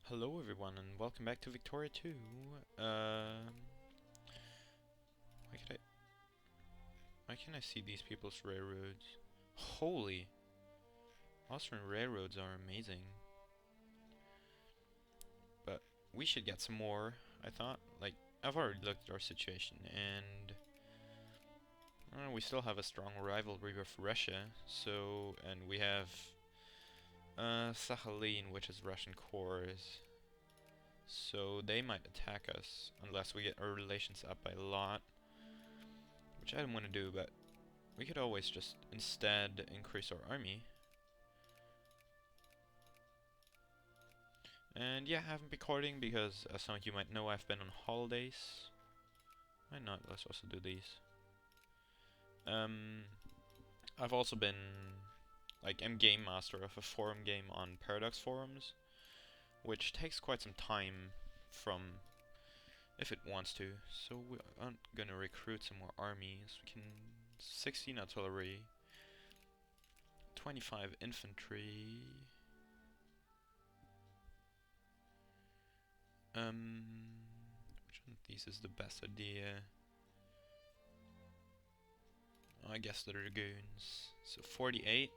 Hello everyone and welcome back to Victoria 2. Why can't I see these people's railroads? Holy! Austrian railroads are amazing. But we should get some more, I thought. Like, I've already looked at our situation and we still have a strong rivalry with Russia, and we have Sakhalin, which is Russian cores. So they might attack us unless we get our relations up by a lot, which I don't want to do, but we could always just instead increase our army. And yeah, I haven't been recording because, as some of you might know, I've been on holidays. Why not? Let's also do these. I've also been, I'm game master of a forum game on Paradox forums, which takes quite some time from if it wants to. So we are gonna recruit some more armies. We can 16 artillery, 25 infantry. Which one of these is the best idea? I guess the dragoons. So 48.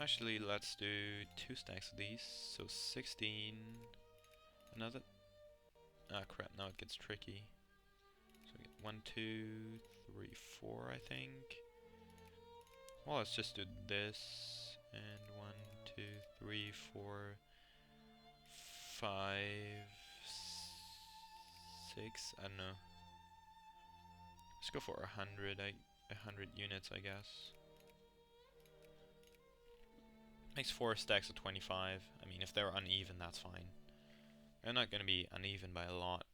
Actually, let's do 2 stacks of these. So 16. Another. Ah, crap, now it gets tricky. So we get 1, 2, 3, 4, I think. Well, let's just do this. And 1, 2, 3, 4, 5, 6. I don't know. Let's go for 100 units, I guess. Makes 4 stacks of 25. I mean, if they're uneven, that's fine. They're not going to be uneven by a lot.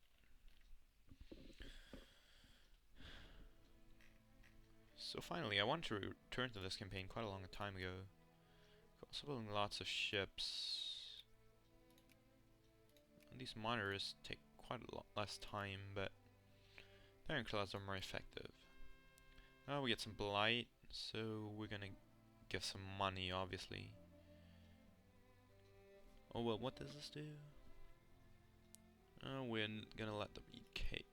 So finally, I wanted to return to this campaign quite a long time ago. Also building lots of ships. And these miners take quite a lot less time, but their ironclads are more effective. Now we get some blight, so we're gonna give some money, obviously. Oh well, what does this do? We're gonna let them eat cake.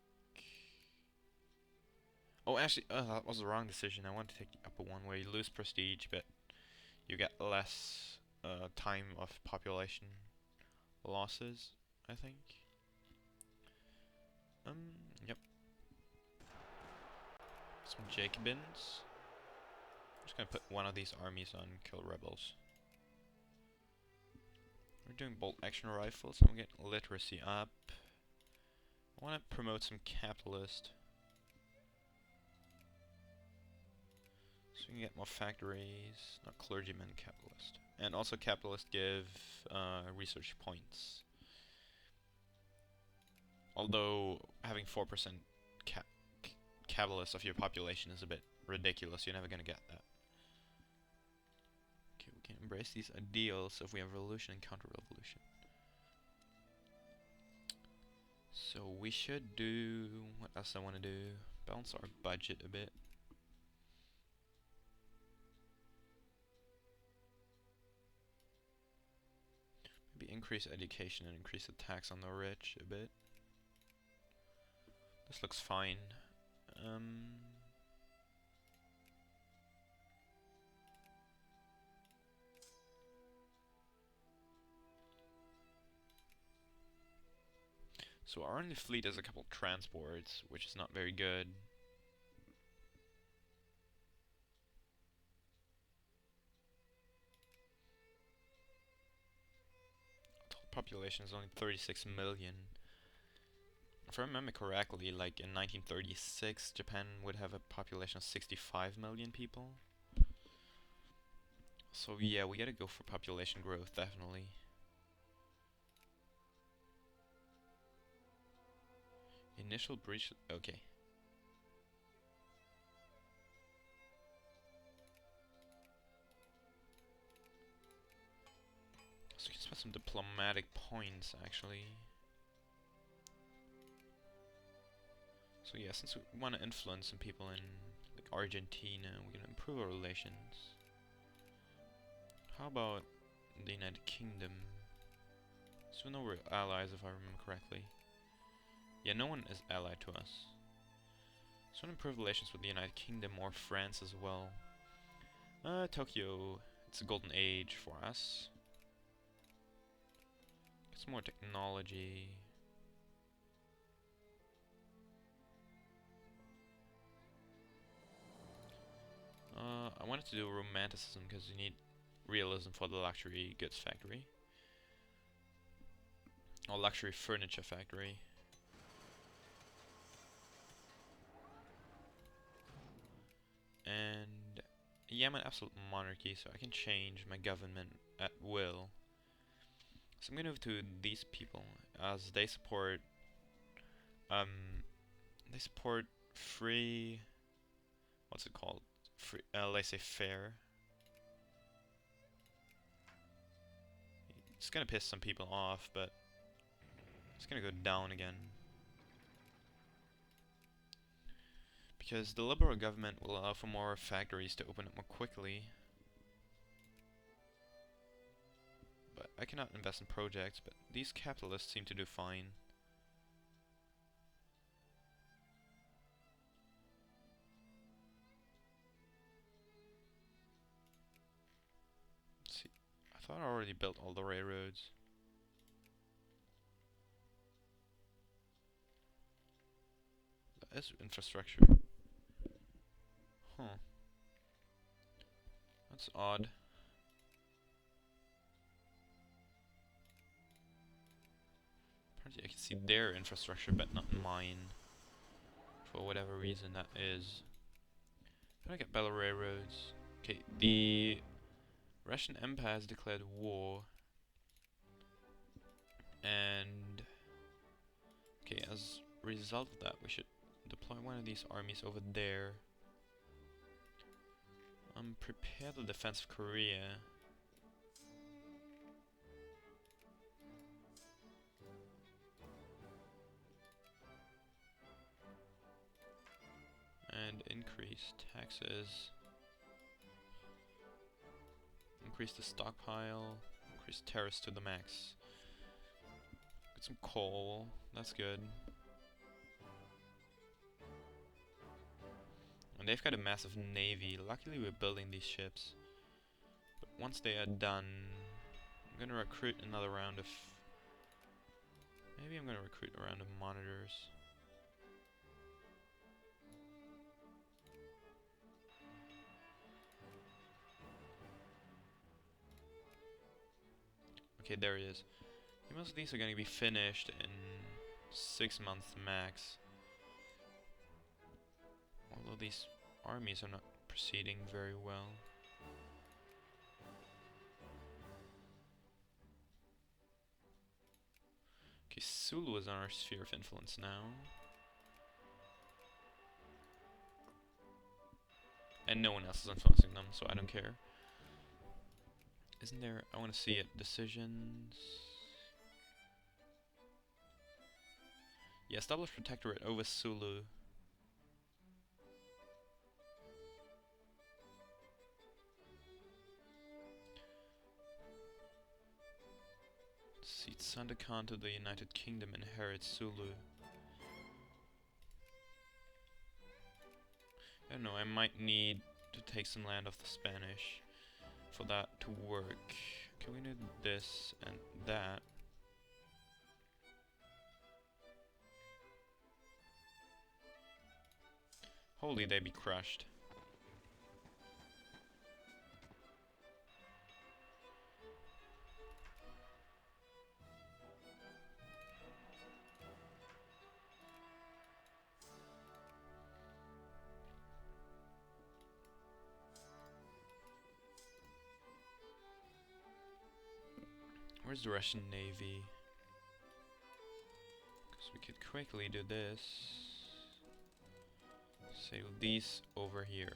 Oh, actually, that was the wrong decision. I wanted to take the upper one where you lose prestige, but you get less time of population losses, I think. Yep. Some Jacobins. I'm just gonna put one of these armies on kill rebels. We're doing bolt action rifles, so I'm getting literacy up. I want to promote some capitalist. So we can get more factories, not clergymen, capitalist. And also capitalist give research points. Although having 4% capitalist of your population is a bit ridiculous, you're never gonna get that. Okay, we can embrace these ideals if we have revolution and counter-revolution. So we should do, what else I want to do? Balance our budget a bit. Maybe increase education and increase the tax on the rich a bit. This looks fine. So our only fleet has a couple transports, which is not very good. Total population is only 36 million. If I remember correctly, like in 1936, Japan would have a population of 65 million people. So yeah, we gotta go for population growth, definitely. Initial breach, okay. So we can spend some diplomatic points, actually. So yeah, since we want to influence some people in like Argentina, we're gonna improve our relations. How about the United Kingdom? So no, we're allies if I remember correctly. Yeah, no one is allied to us. So improve relations with the United Kingdom or France as well. Tokyo, it's a golden age for us. Get some more technology. I wanted to do romanticism because you need realism for the luxury goods factory. Or luxury furniture factory. And yeah, I'm an absolute monarchy, so I can change my government at will. So I'm gonna move to these people as they support free, what's it called? Free laissez-faire. It's gonna piss some people off, but it's gonna go down again. Because the liberal government will allow for more factories to open up more quickly. But I cannot invest in projects, but these capitalists seem to do fine. Let's see. I thought I already built all the railroads. That is infrastructure. Huh. That's odd. Apparently I can see their infrastructure, but not mine. For whatever reason that is. How do I get better railroads? Okay, the Russian Empire has declared war. And okay, as a result of that, we should deploy one of these armies over there. Prepare the defense of Korea. And increase taxes. Increase the stockpile. Increase tariffs to the max. Get some coal. That's good. And they've got a massive navy. Luckily we're building these ships. But once they are done, I'm gonna recruit another round of... Maybe I'm gonna recruit a round of monitors. Okay, there he is. Most of these are going to be finished in 6 months max. Although these armies are not proceeding very well. Okay, Sulu is on our sphere of influence now. And no one else is influencing them, so I don't care. Isn't there... I want to see it. Decisions... Yeah, establish protectorate over Sulu. Cede Sandakan to the United Kingdom, inherit Sulu. I don't know, I might need to take some land off the Spanish for that to work. Can we do this and that? Holy, they be crushed. Where's the Russian Navy? Because we could quickly do this. Sail these over here.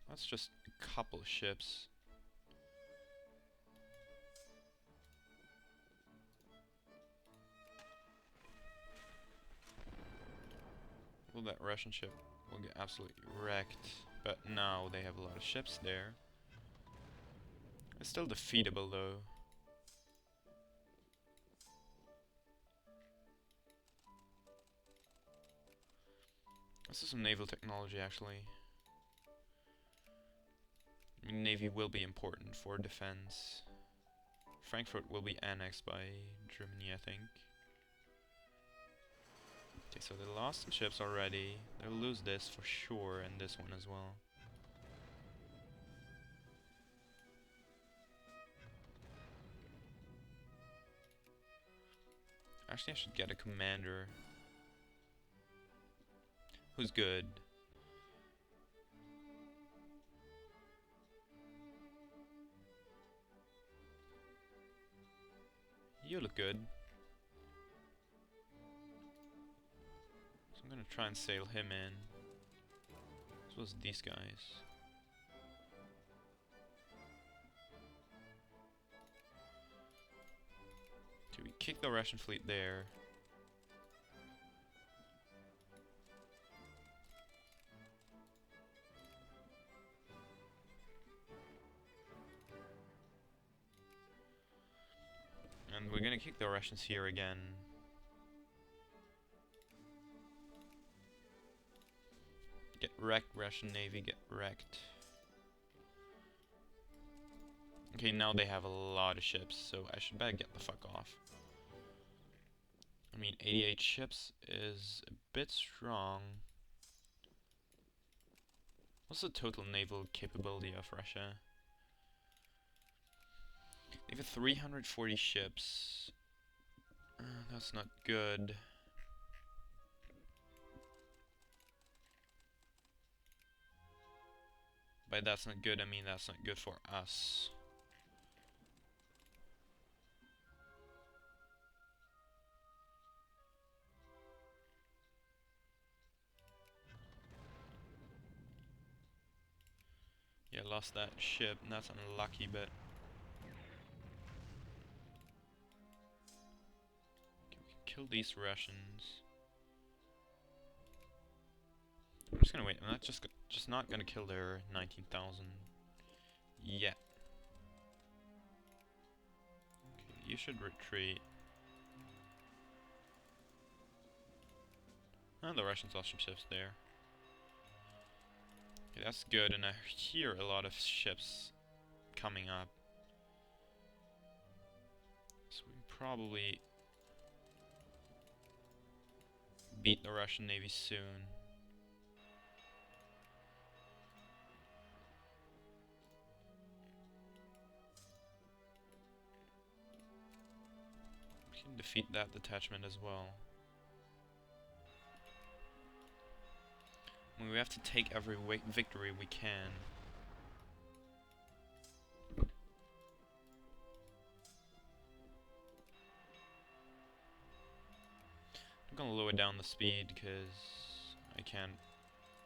That's just a couple ships. Well, that Russian ship will get absolutely wrecked. But now they have a lot of ships there. It's still defeatable though. This is some naval technology actually. I mean, Navy will be important for defense. Frankfurt will be annexed by Germany, I think. Okay, so they lost some ships already. They'll lose this for sure, and this one as well. Actually, I should get a commander who's good. You look good. So I'm gonna try and sail him in. As well as these guys. Okay, we kick the Russian fleet there. And we're gonna kick the Russians here again. Get wrecked, Russian Navy, get wrecked. Okay, now they have a lot of ships, so I should better get the fuck off. I mean, 88 ships is a bit strong. What's the total naval capability of Russia? They have 340 ships. That's not good. By that's not good, I mean that's not good for us. Yeah, lost that ship, and that's unlucky, but... Okay, we can kill these Russians. I'm just gonna wait, I'm not just not gonna kill their 19,000 yet. Okay, you should retreat. Oh, the Russians lost some ships there. Okay, that's good, and I hear a lot of ships coming up. So we can probably beat the Russian Navy soon. We can defeat that detachment as well. I mean, we have to take every victory we can. I'm gonna lower down the speed because I can't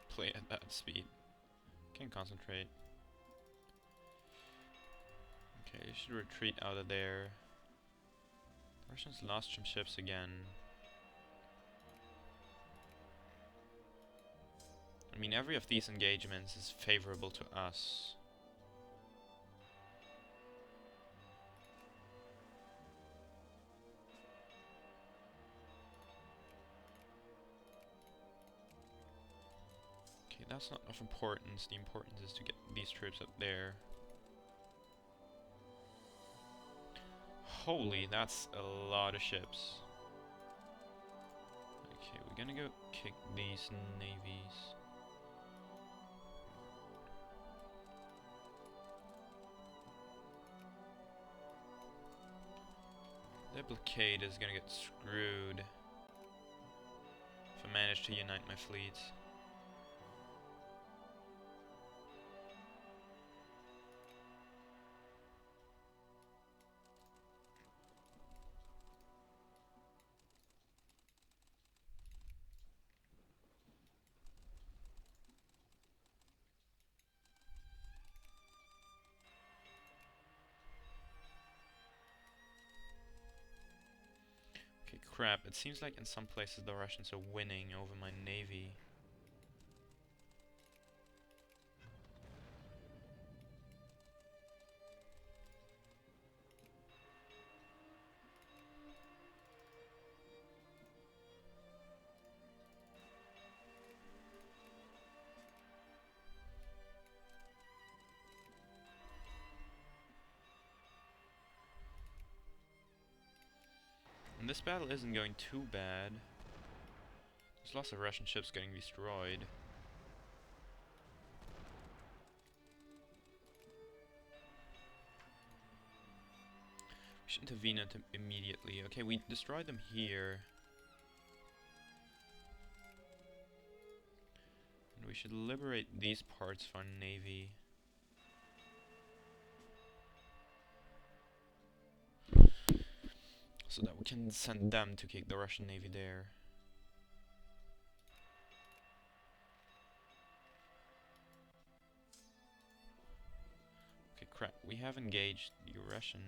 play at that speed. Can't concentrate. Okay, you should retreat out of there. The Russians lost some ships again. I mean, every of these engagements is favorable to us. Okay, that's not of importance. The importance is to get these troops up there. Holy, that's a lot of ships. Okay, we're gonna go kick these navies. That blockade is gonna get screwed if I manage to unite my fleets. Okay, crap. It seems like in some places the Russians are winning over my navy. And this battle isn't going too bad. There's lots of Russian ships getting destroyed. We should intervene immediately. Okay, we destroyed them here. And we should liberate these parts for our navy. So that we can send them to kick the Russian navy there. Okay, crap. We have engaged the Russians.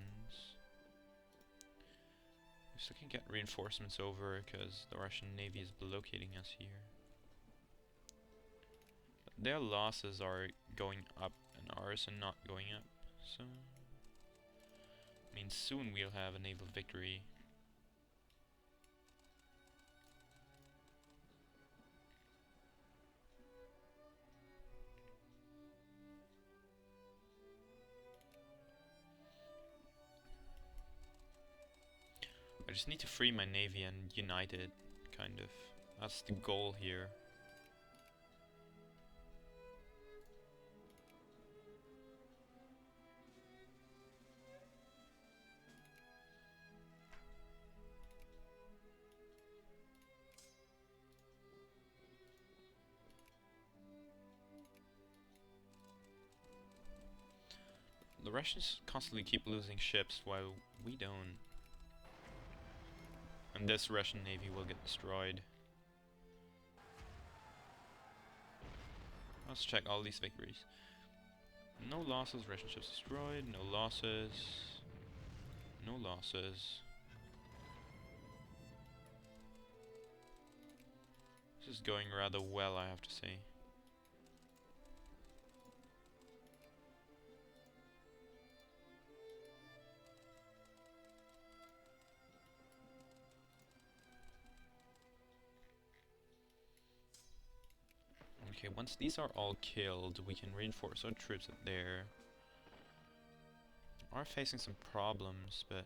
We still can get reinforcements over because the Russian navy is blockading us here. But their losses are going up and ours are not going up. So, I mean, soon we'll have a naval victory. I just need to free my navy and unite it, kind of. That's the goal here. The Russians constantly keep losing ships while we don't. And this Russian navy will get destroyed. Let's check all these victories. No losses, Russian ships destroyed, no losses. No losses. This is going rather well, I have to say. Okay, once these are all killed, we can reinforce our troops up there. We are facing some problems, but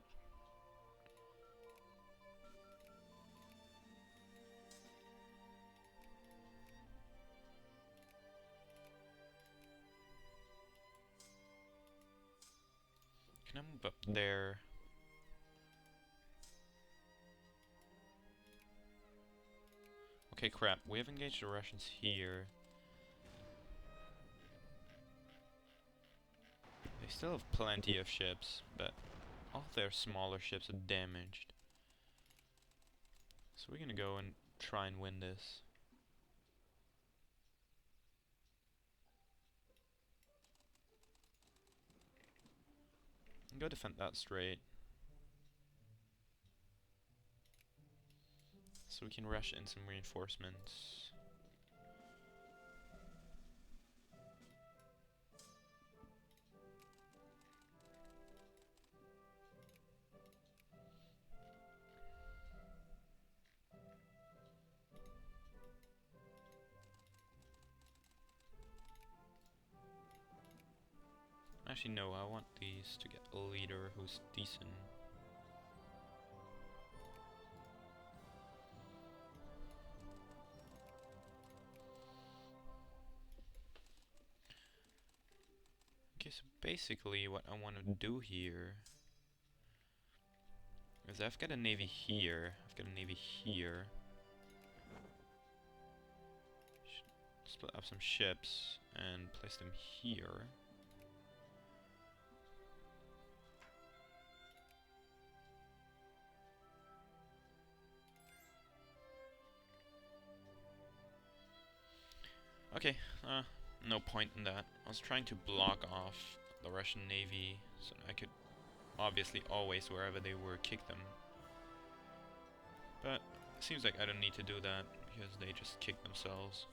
can I move up there? Okay, crap. We have engaged the Russians here. They still have plenty of ships, but all their smaller ships are damaged. So we're gonna go and try and win this. Go defend that strait. So we can rush in some reinforcements. Actually, no, I want these to get a leader who's decent. Okay, so basically what I want to do here is I've got a navy here, I've got a navy here. Split up some ships and place them here. Okay, no point in that. I was trying to block off the Russian navy so I could obviously always, wherever they were, kick them. But it seems like I don't need to do that because they just kick themselves.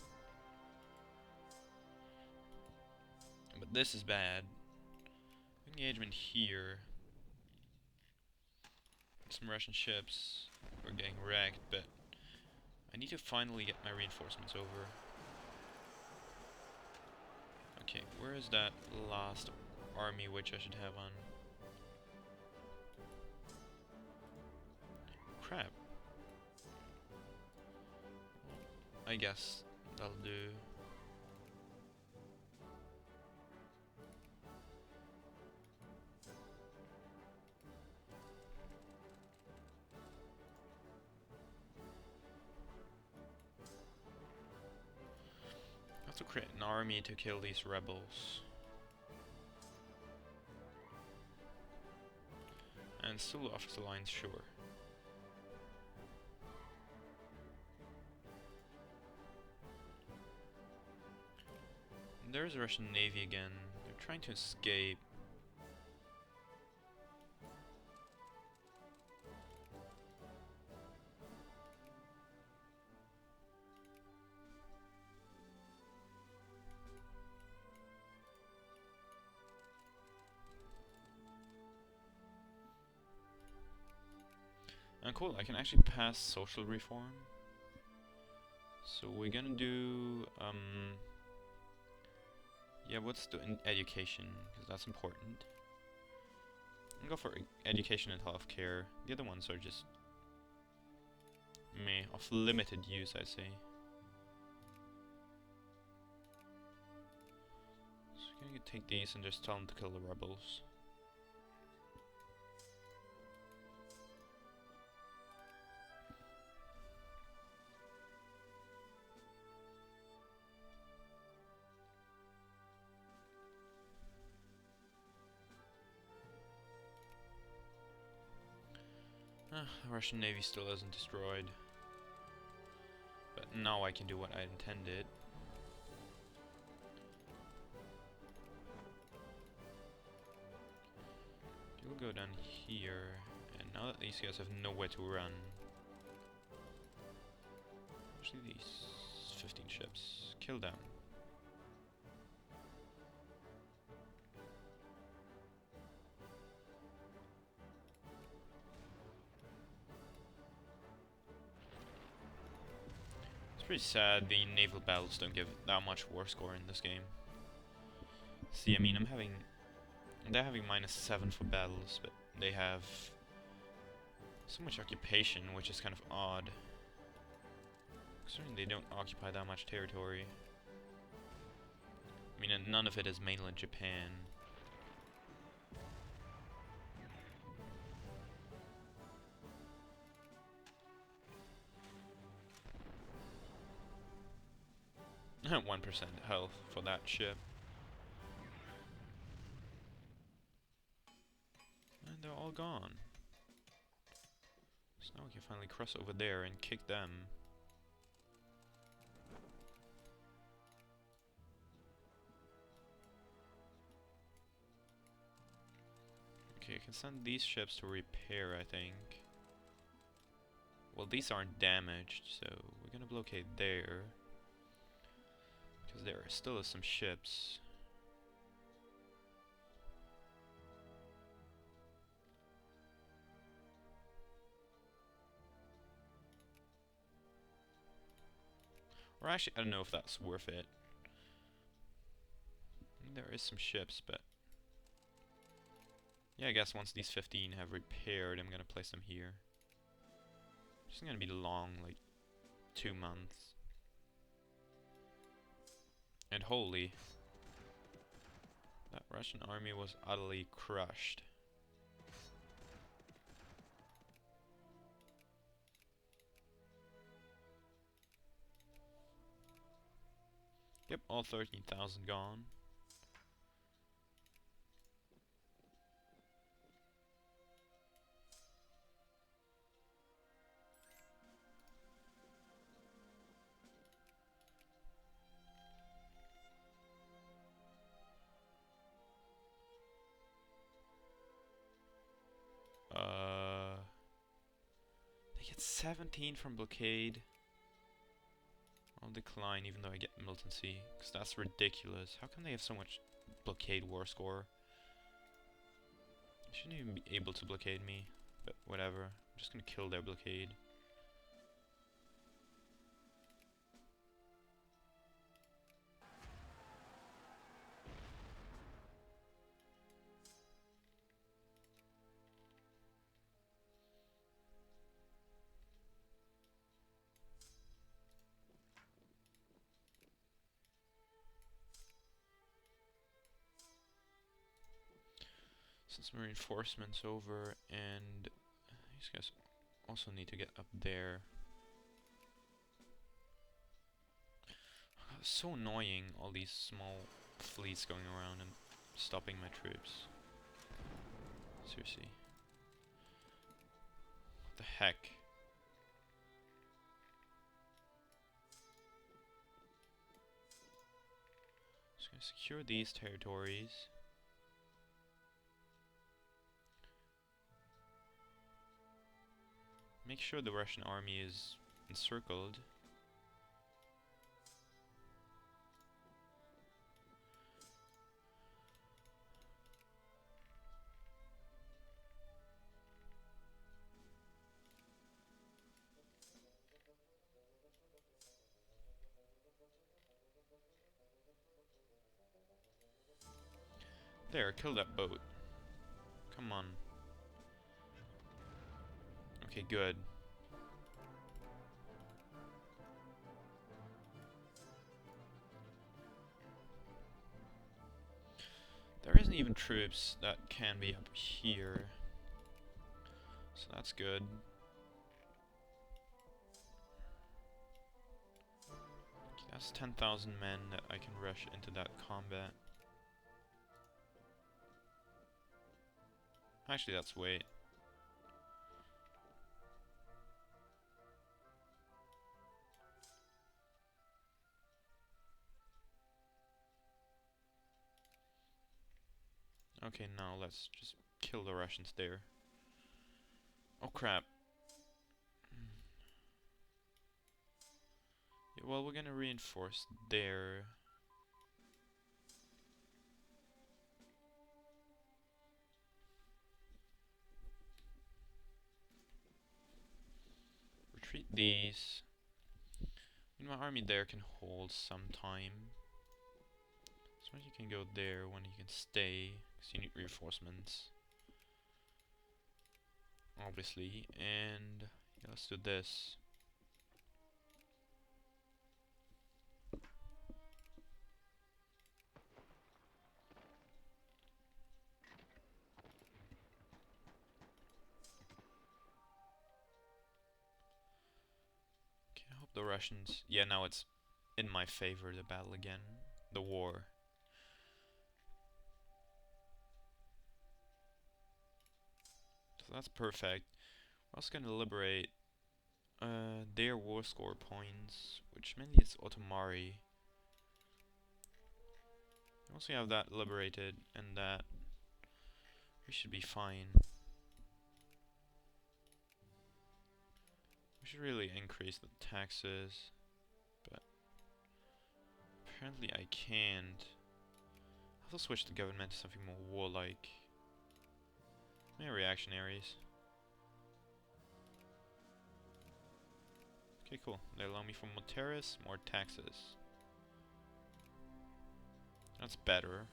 But this is bad. Engagement here. Some Russian ships are getting wrecked, but I need to finally get my reinforcements over. Okay, where is that last army which I should have on? crap. I guess that'll do. I have to create an army to kill these rebels. And still offers alliance, sure. There's a Russian Navy again. They're trying to escape. And cool, I can actually pass social reform. So we're gonna do, yeah, what's the education, because that's important. I'll go for education and healthcare. The other ones are just meh, of limited use, I say. So we're gonna take these and just tell them to kill the rebels. The Russian Navy still isn't destroyed. But now I can do what I intended. You'll go down here, and now that these guys have nowhere to run. Actually, these 15 ships. Kill them. Pretty sad the naval battles don't give that much war score in this game. See, I mean, they're having -7 for battles, but they have so much occupation, which is kind of odd. Considering they don't occupy that much territory. I mean, and none of it is mainland Japan. At 1% health for that ship. And they're all gone. So now we can finally cross over there and kick them. Okay, I can send these ships to repair, I think. Well, these aren't damaged, so we're gonna blockade there. Because there still is some ships. Or actually, I don't know if that's worth it. There is some ships, but... yeah, I guess once these 15 have repaired, I'm gonna place them here. It's gonna be long, like 2 months. And holy, that Russian army was utterly crushed. Yep, all 13,000 gone. They get 17 from blockade. I'll decline even though I get militancy, because that's ridiculous. How come they have so much blockade war score? They shouldn't even be able to blockade me, but whatever. I'm just gonna kill their blockade. Send some reinforcements over, and these guys also need to get up there. So annoying, all these small fleets going around and stopping my troops. Seriously. What the heck? Just gonna secure these territories. Make sure the Russian army is encircled. There, kill that boat. Come on. Okay, good. There isn't even troops that can be up here. So that's good. Okay, that's 10,000 men that I can rush into that combat. Actually, let's wait. Okay, now let's just kill the Russians there. Oh crap. Yeah, well, we're gonna reinforce there. Retreat these. I mean, my army there can hold some time. So when you can go there, when you can stay, because you need reinforcements. Obviously, and yeah, let's do this. Okay, I hope the Russians... Yeah, now it's in my favor, the battle again. The war. So that's perfect. We're also gonna liberate their war score points, which mainly is Otomari. Once we have that liberated, and that, we should be fine. We should really increase the taxes, but apparently I can't. I'll have to switch the government to something more warlike. Maybe reactionaries. Okay, cool. They allow me from more terrace, more taxes. That's better.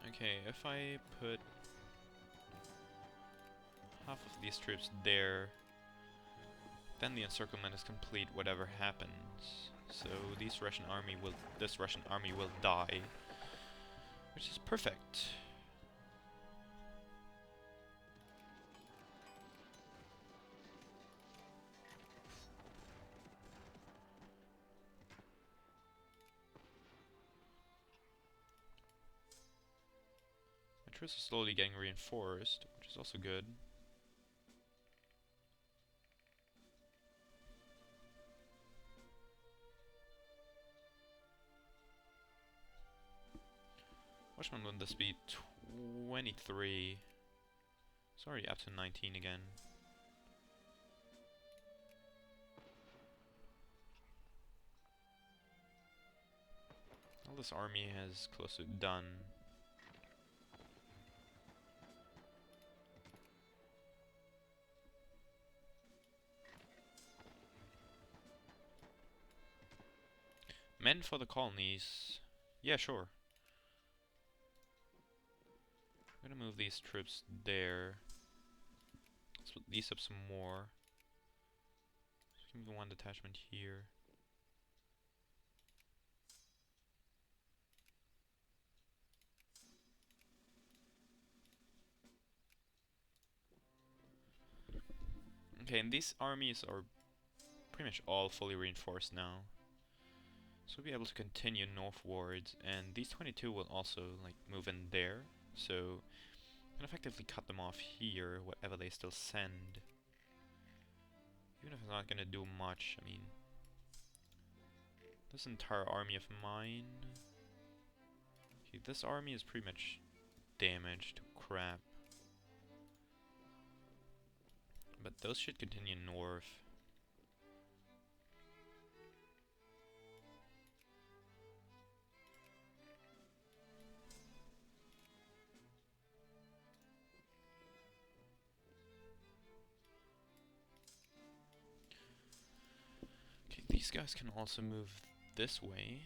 Okay, if I put half of these troops there, then the encirclement is complete whatever happens. So this Russian army will die, which is perfect. My troops are slowly getting reinforced, which is also good. Which one would this be? 23. Sorry, up to 19 again. Well, this army has close to done. Men for the colonies. Yeah, sure. I'm gonna move these troops there. Split these up some more. Move one detachment here. Okay, and these armies are pretty much all fully reinforced now. So we'll be able to continue northwards, and these 22 will also like move in there. So we can effectively cut them off here, whatever they still send. Even if it's not gonna do much, I mean, this entire army of mine. Okay, this army is pretty much damaged to crap. But those should continue north. Okay, these guys can also move this way.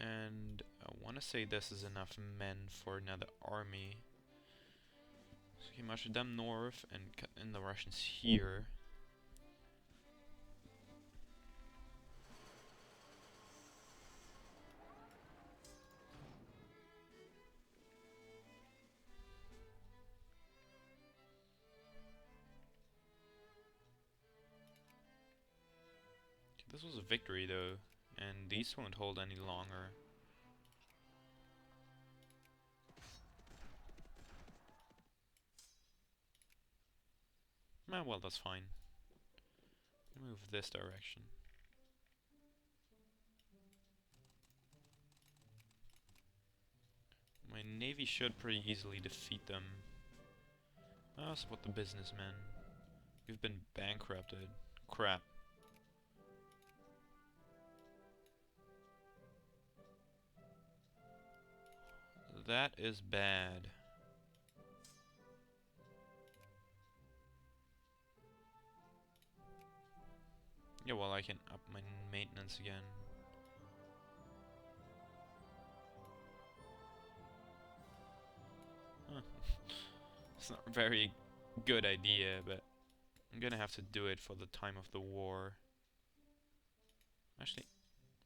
And I want to say this is enough men for another army. So you can march them north and cut in the Russians here. Okay, this was a victory though, and these won't hold any longer. Ah, well, that's fine. Move this direction. My navy should pretty easily defeat them. Ah, support the businessmen. We've been bankrupted. Crap. That is bad. Yeah, well, I can up my maintenance again. Huh. It's not a very good idea, but I'm gonna have to do it for the time of the war. Actually,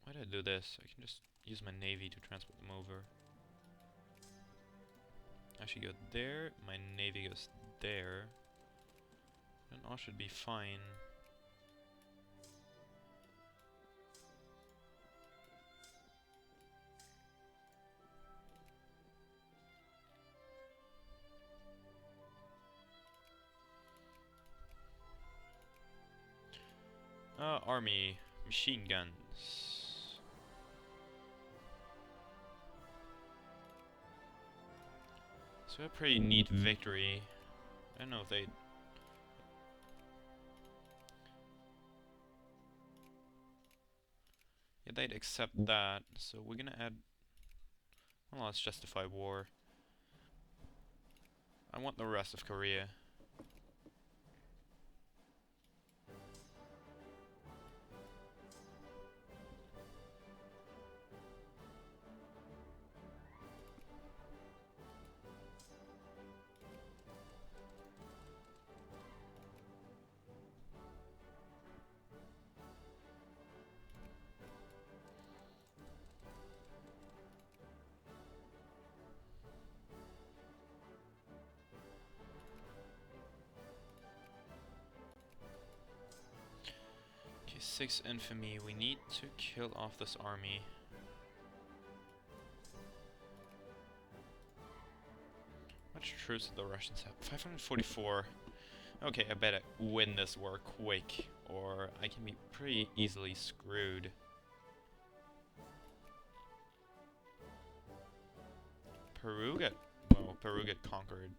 why did I do this? I can just use my navy to transport them over. Actually go there, my navy goes there. Then all should be fine. Army, machine guns. So a pretty neat victory. I don't know if they... Yeah, they'd accept that, so we're gonna add... Well, let's justify war. I want the rest of Korea. Okay, 6 infamy. We need to kill off this army. How much troops do the Russians have? 544. Okay, I better win this war quick, or I can be pretty easily screwed. Peru get conquered.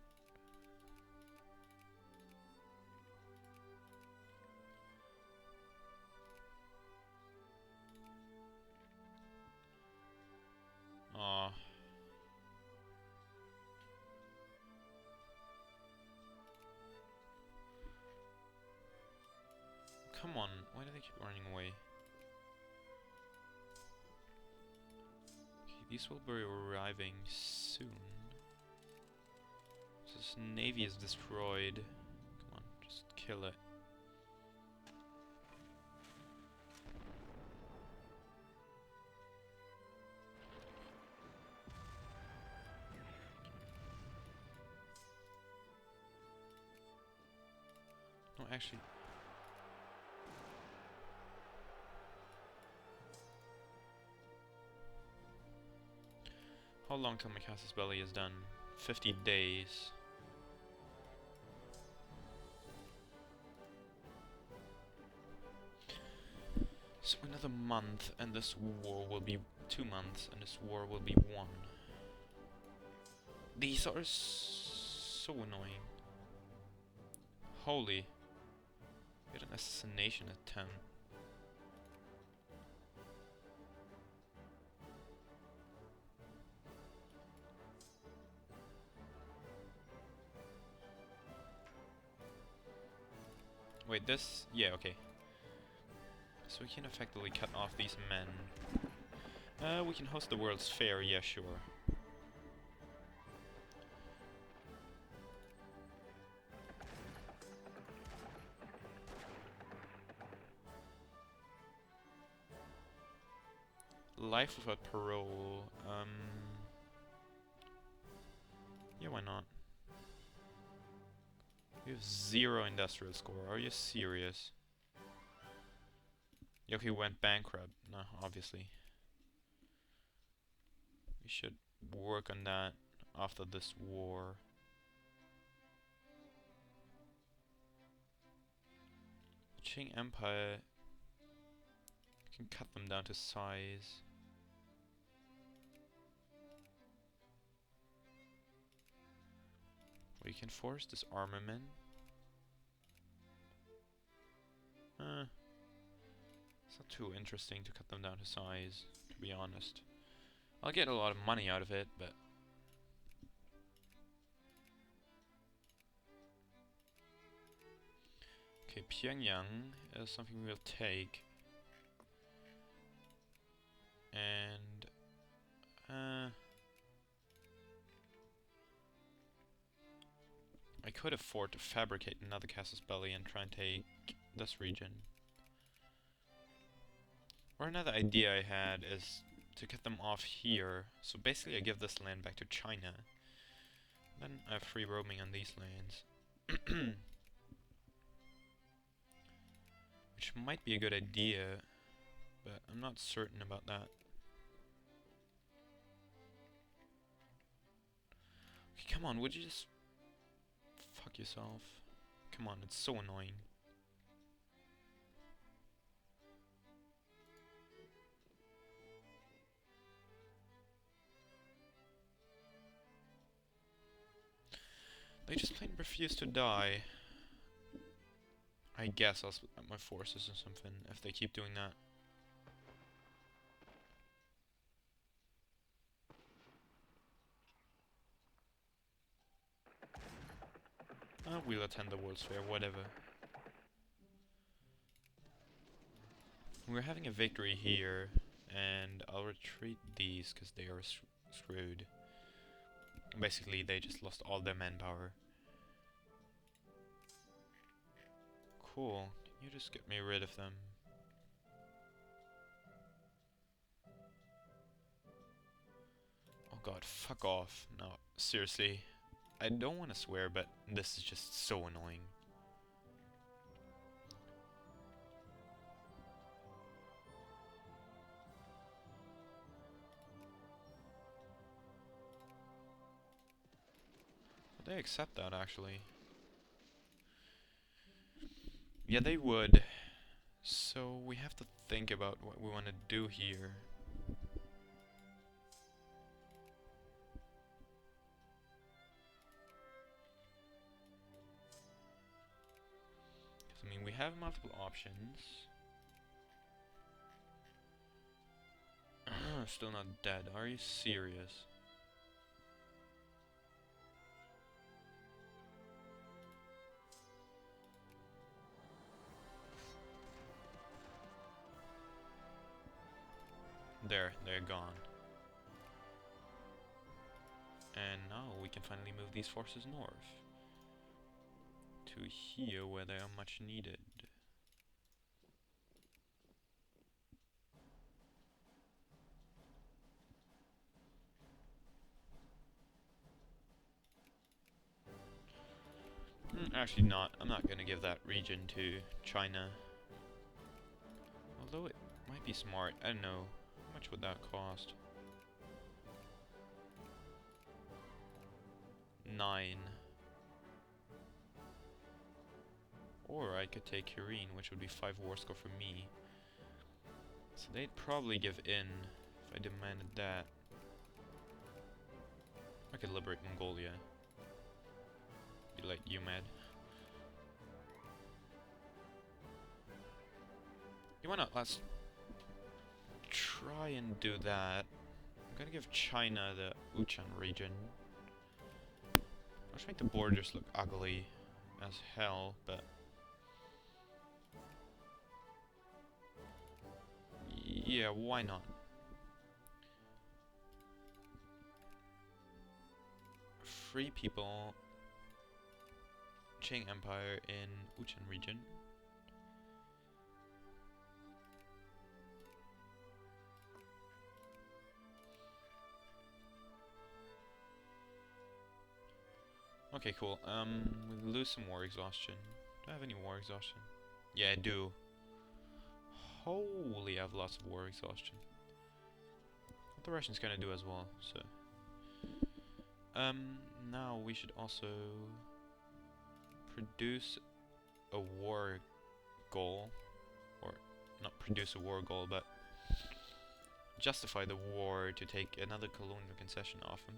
Aw. Come on, why do they keep running away? Okay, these will be arriving soon. This navy is destroyed. Come on, just kill it. No, actually... How long till my Casus Belli is done? 50 days. So another month and this war will be 2 months and this war will be 1. These are so annoying. Holy. We had an assassination attempt. Wait, this... yeah, okay. So we can effectively cut off these men. We can host the World's Fair, yeah, sure. Life without parole, yeah, why not? You have 0 industrial score, are you serious? Okay, went bankrupt, no, obviously. We should work on that after this war. Qing Empire, we can cut them down to size. We can force disarmament. It's not too interesting to cut them down to size, to be honest. I'll get a lot of money out of it, but... Okay, Pyongyang is something we'll take. And... I could afford to fabricate another Casus Belli and try and take this region. Or another idea I had is to get them off here. So basically I give this land back to China. Then I have free roaming on these lands. Which might be a good idea, but I'm not certain about that. Okay, come on, would you just... fuck yourself? Come on, it's so annoying. They just plain refuse to die. I guess I'll split up my forces or something if they keep doing that. We'll attend the World's Fair, whatever. We're having a victory here, and I'll retreat these because they are screwed. Basically, they just lost all their manpower. Cool. Can you just get me rid of them? Oh god, fuck off. No, seriously. I don't want to swear, but this is just so annoying. Would they accept that, actually? Yeah, they would. So we have to think about what we want to do here. I mean, we have multiple options. Still not dead. Are you serious? There, they're gone. And now we can finally move these forces north. To here, where they are much needed. Actually not. I'm not gonna give that region to China. Although it might be smart. I don't know. How much would that cost? 9. Or I could take Kirin, which would be 5 war score for me. So they'd probably give in if I demanded that. I could liberate Mongolia. Be like you, mad. You wanna, let's try and do that. I'm gonna give China the Uchan region. I'll make the borders look ugly as hell, but yeah, why not? Free people. Qing Empire in Uchan region. Okay, cool. We lose some war exhaustion. Do I have any war exhaustion? Yeah, I do. Holy, I have lots of war exhaustion. What the Russians gonna do as well, so. Now we should also produce a war goal. Or, not produce a war goal, but justify the war to take another colonial concession off him.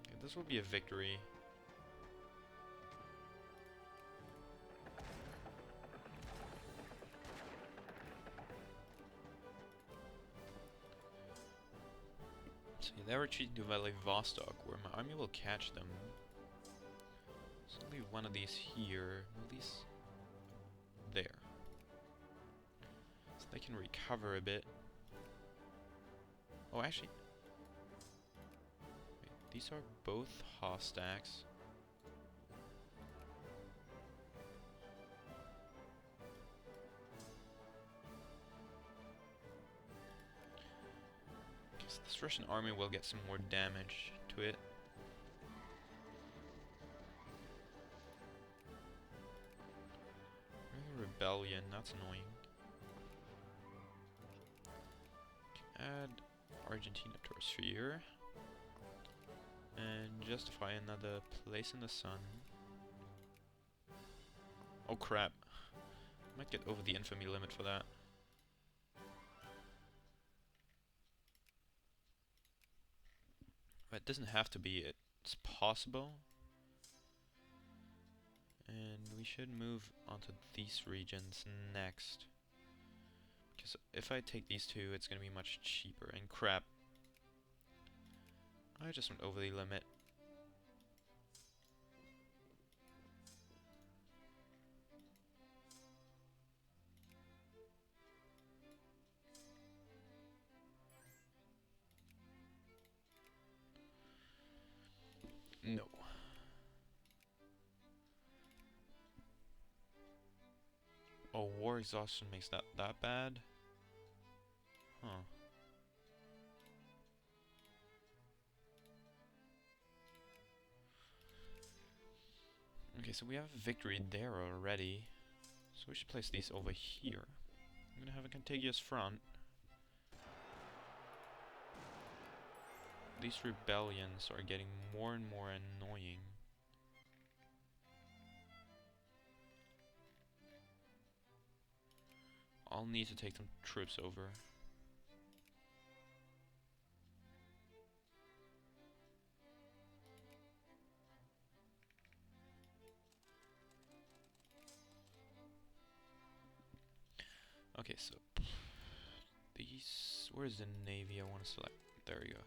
Okay, this will be a victory. See, they're retreating to Vladivostok, where my army will catch them. So I'll leave one of these here, move these there. So they can recover a bit. Oh, actually, wait, these are both half stacks. So this Russian army will get some more damage to it. Rebellion, that's annoying. Add Argentina to our sphere. And justify another place in the sun. Oh crap. Might get over the infamy limit for that. But it doesn't have to be, it's possible. And we should move onto these regions next. Because if I take these two, it's gonna be much cheaper. And crap. I just went over the limit. No. Oh, war exhaustion makes that bad? Huh. Okay, so we have a victory there already. So we should place these over here. I'm gonna have a contiguous front. These rebellions are getting more and more annoying. I'll need to take some troops over. Okay, so these, where's the navy I want to select? There we go.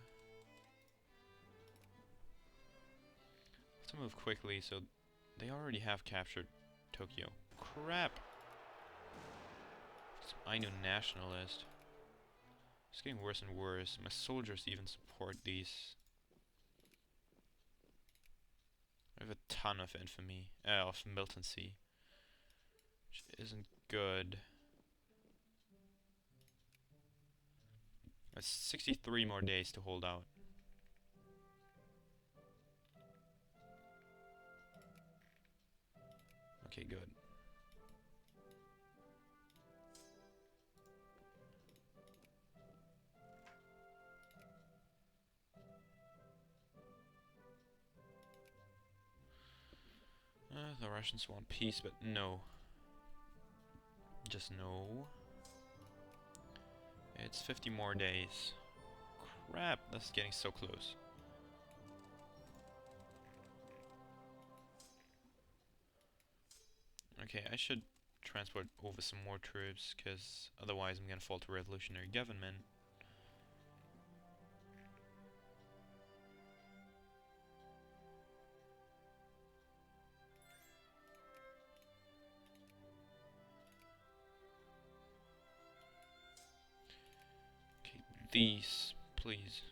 Let's move quickly so They already have captured Tokyo. Crap! Some Ainu nationalist. It's getting worse and worse. My soldiers even support these. I have a ton of infamy. Of militancy. Which isn't good. It's 63 more days to hold out. Okay, good. The Russians want peace, but no. Just no. It's 50 more days. Crap, that's getting so close. Okay, I should transport over some more troops, because otherwise I'm gonna fall to revolutionary government. Okay, these, please.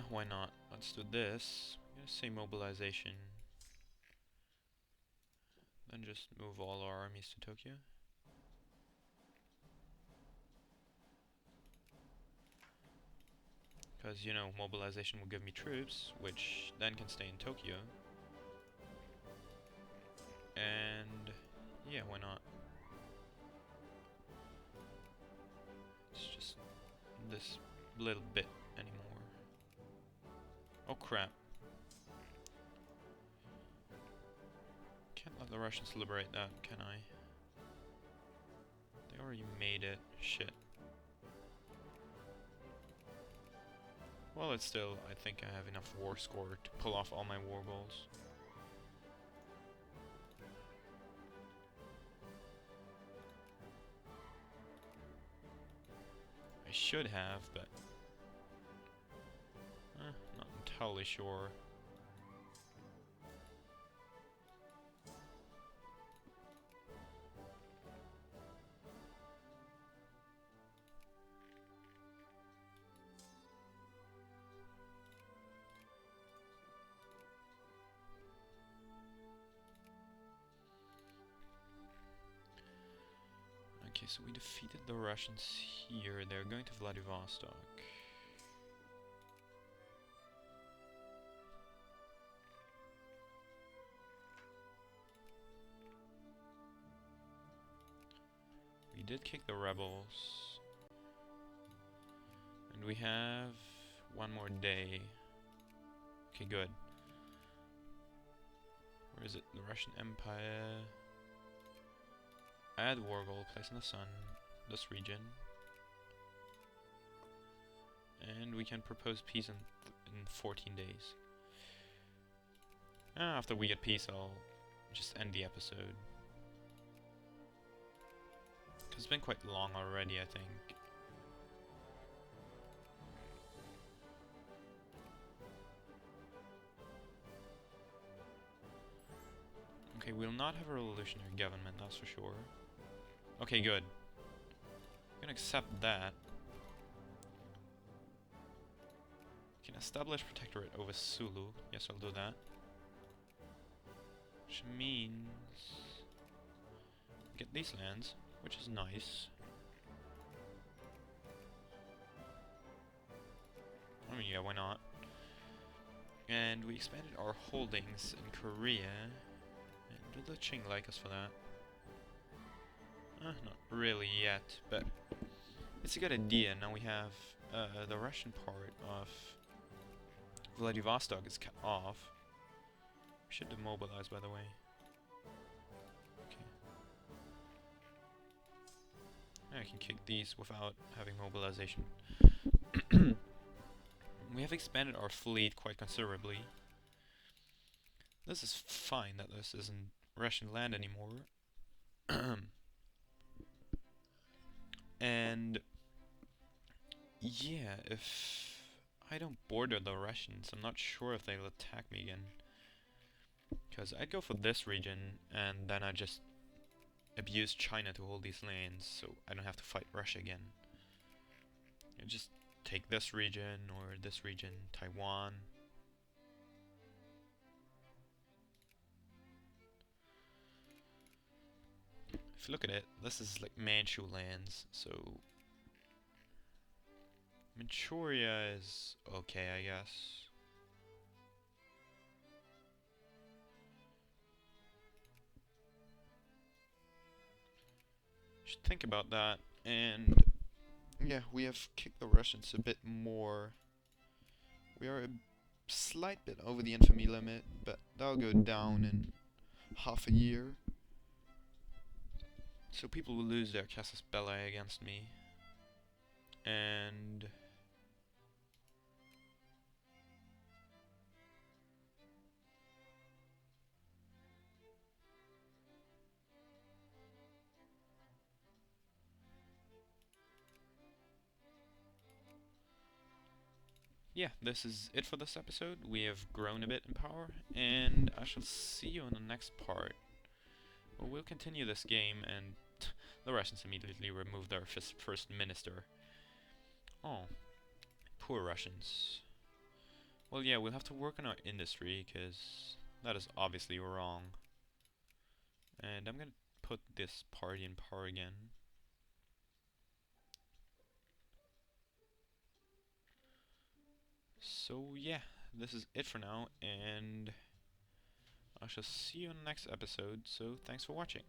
Why not? Let's do this. I'm gonna say mobilization. Then just move all our armies to Tokyo. Because, you know, mobilization will give me troops, which then can stay in Tokyo. And yeah, why not? It's just this little bit anymore. Oh crap. Can't let the Russians liberate that, can I? They already made it. Shit. Well, it's still, I think I have enough war score to pull off all my war goals. I should have, but not entirely sure. Okay, so we defeated the Russians here. They're going to Vladivostok. We did kick the rebels. And we have one more day. Okay, good. Where is it? The Russian Empire. Add war goal, place in the sun, this region. And we can propose peace in 14 days. After we get peace, I'll just end the episode. Because it's been quite long already, I think. Okay, we'll not have a revolutionary government, that's for sure. Okay, good. I'm gonna accept that. We can establish protectorate over Sulu. Yes, I'll do that. Which means get these lands, which is nice. I mean, yeah, why not? And we expanded our holdings in Korea. And do the Qing like us for that? Not really yet, but it's a good idea. Now we have the Russian part of Vladivostok is cut off. We should demobilize, by the way. Okay. I can kick these without having mobilization. We have expanded our fleet quite considerably. This is fine that this isn't Russian land anymore. And yeah, if I don't border the Russians, I'm not sure if they'll attack me again. Because I'd go for this region, and then I just abuse China to hold these lands, so I don't have to fight Russia again. I just take this region, or this region, Taiwan. If you look at it, this is like Manchu lands, so Manchuria is okay, I guess. Should think about that, and yeah, we have kicked the Russians a bit more. We are a slight bit over the infamy limit, but that'll go down in half a year. So people will lose their casus belli against me. And yeah, this is it for this episode. We have grown a bit in power, and I shall see you in the next part. We'll continue this game, and the Russians immediately remove their first minister. Oh, poor Russians. Well, yeah, we'll have to work on our industry, because that is obviously wrong. And I'm gonna put this party in power again. So yeah, this is it for now, and I shall see you in the next episode, so thanks for watching.